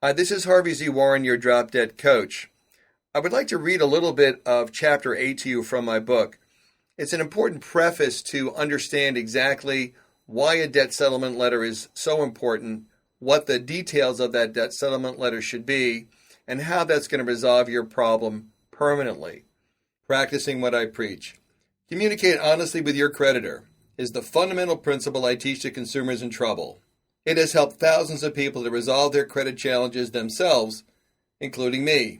Hi, this is Harvey Z. Warren, your drop dead coach. I would like to read a little bit of Chapter 8 to you from my book. It's an important preface to understand exactly why a debt settlement letter is so important, what the details of that debt settlement letter should be, and how that's going to resolve your problem permanently. Practicing what I preach. Communicate honestly with your creditor is the fundamental principle I teach to consumers in trouble. It has helped thousands of people to resolve their credit challenges themselves, including me.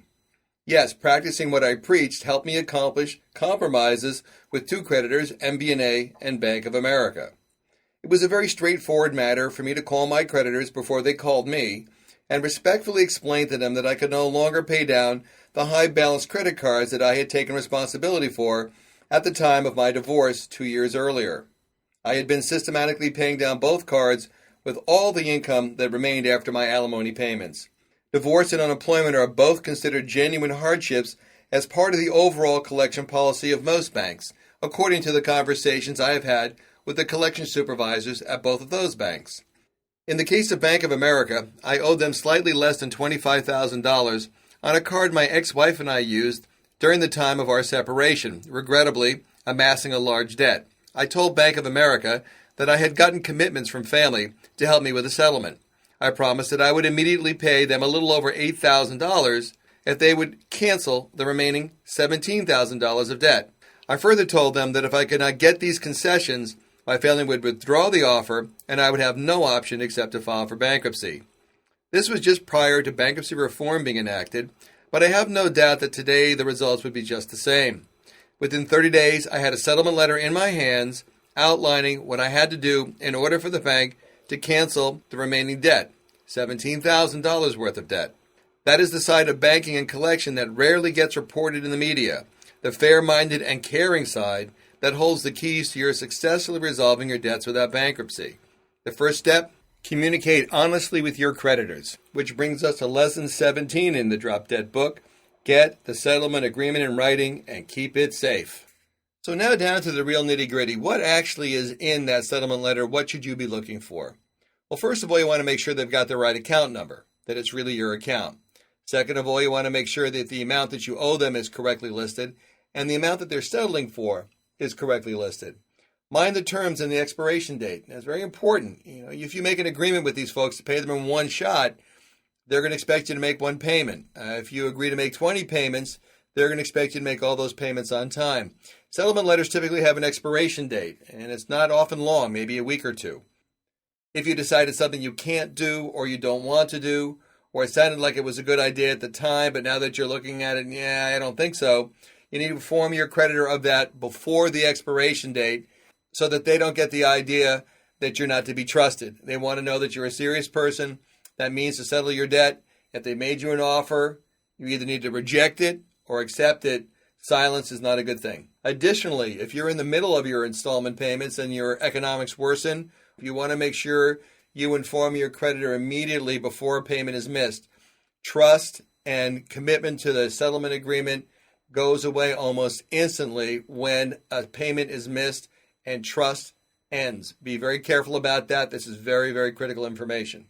Yes, practicing what I preached helped me accomplish compromises with two creditors, MBNA and Bank of America. It was a very straightforward matter for me to call my creditors before they called me and respectfully explain to them that I could no longer pay down the high balance credit cards that I had taken responsibility for at the time of my divorce 2 years earlier. I had been systematically paying down both cards with all the income that remained after my alimony payments. Divorce and unemployment are both considered genuine hardships as part of the overall collection policy of most banks, according to the conversations I have had with the collection supervisors at both of those banks. In the case of Bank of America, I owed them slightly less than $25,000 on a card my ex-wife and I used during the time of our separation, regrettably amassing a large debt. I told Bank of America that I had gotten commitments from family to help me with a settlement. I promised that I would immediately pay them a little over $8,000 if they would cancel the remaining $17,000 of debt. I further told them that if I could not get these concessions, my family would withdraw the offer and I would have no option except to file for bankruptcy. This was just prior to bankruptcy reform being enacted, but I have no doubt that today the results would be just the same. Within 30 days, I had a settlement letter in my hands outlining what I had to do in order for the bank to cancel the remaining debt, $17,000 worth of debt. That is the side of banking and collection that rarely gets reported in the media, the fair-minded and caring side that holds the keys to your successfully resolving your debts without bankruptcy. The first step, communicate honestly with your creditors, which brings us to Lesson 17 in the Drop Dead book. Get the settlement agreement in writing and keep it safe. So now down to the real nitty-gritty. What actually is in that settlement letter? What should you be looking for? Well, first of all, you want to make sure they've got the right account number, that it's really your account. Second of all, you want to make sure that the amount that you owe them is correctly listed and the amount that they're settling for is correctly listed. Mind the terms and the expiration date. That's very important. If you make an agreement with these folks to pay them in one shot, they're going to expect you to make one payment. If you agree to make 20 payments, they're going to expect you to make all those payments on time. Settlement letters typically have an expiration date, and it's not often long, maybe a week or two. If you decide it's something you can't do or you don't want to do, or it sounded like it was a good idea at the time, but now that you're looking at it, I don't think so, you need to inform your creditor of that before the expiration date so that they don't get the idea that you're not to be trusted. They want to know that you're a serious person. That means to settle your debt. If they made you an offer, you either need to reject it or accept it. Silence is not a good thing. Additionally, if you're in the middle of your installment payments and your economics worsen, you want to make sure you inform your creditor immediately before a payment is missed. Trust and commitment to the settlement agreement goes away almost instantly when a payment is missed and trust ends. Be very careful about that. This is very, very critical information.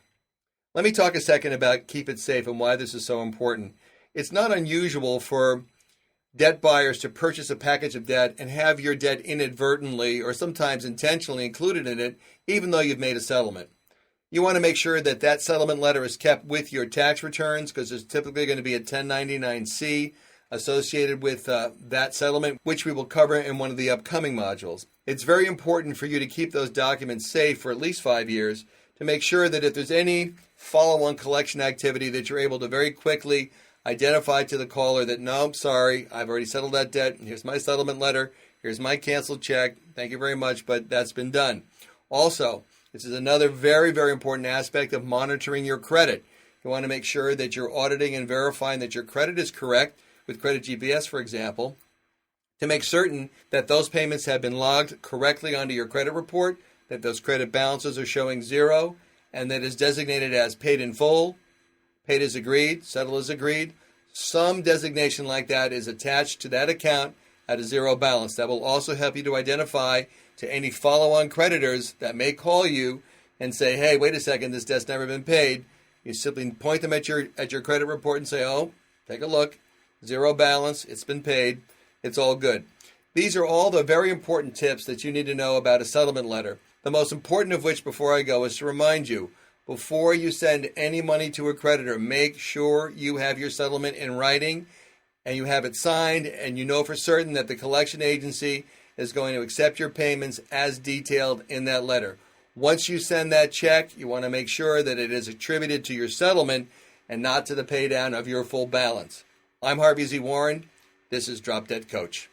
Let me talk a second about keep it safe and why this is so important. It's not unusual for debt buyers to purchase a package of debt and have your debt inadvertently or sometimes intentionally included in it, even though you've made a settlement. You want to make sure that that settlement letter is kept with your tax returns because there's typically going to be a 1099-C associated with that settlement, which we will cover in one of the upcoming modules. It's very important for you to keep those documents safe for at least 5 years to make sure that if there's any follow-on collection activity that you're able to very quickly identify to the caller that, no, sorry, I've already settled that debt. Here's my settlement letter. Here's my canceled check. Thank you very much, but that's been done. Also, this is another very, very important aspect of monitoring your credit. You want to make sure that you're auditing and verifying that your credit is correct, with Credit GPS, for example, to make certain that those payments have been logged correctly onto your credit report, that those credit balances are showing zero, and that is designated as paid in full, paid as agreed, settled as agreed. Some designation like that is attached to that account at a zero balance. That will also help you to identify to any follow-on creditors that may call you and say, hey, wait a second, this debt's never been paid. You simply point them at your credit report and say, oh, take a look, zero balance, it's been paid, it's all good. These are all the very important tips that you need to know about a settlement letter. The most important of which, before I go, is to remind you, before you send any money to a creditor, make sure you have your settlement in writing and you have it signed, and you know for certain that the collection agency is going to accept your payments as detailed in that letter. Once you send that check, you want to make sure that it is attributed to your settlement and not to the pay down of your full balance. I'm Harvey Z. Warren. This is Drop Dead Coach.